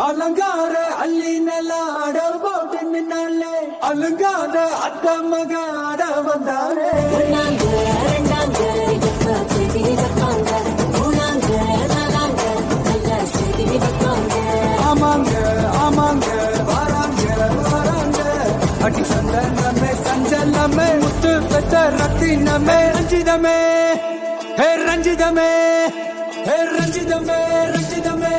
அலங்கார அள்ளி நல்லாட போட்டு நின்னாலே அலங்கார அத்த மக ஆட வந்தாரே ஆமாங்க ஆமாங்க வராங்க வராங்க அடி சந்தனமே சஞ்சலமே முத்து பெத்த ரத்தினமே ரஞ்சிதமே ஹே ரஞ்சிதமே ஹே ரஞ்சிதமே ரஞ்சிதமே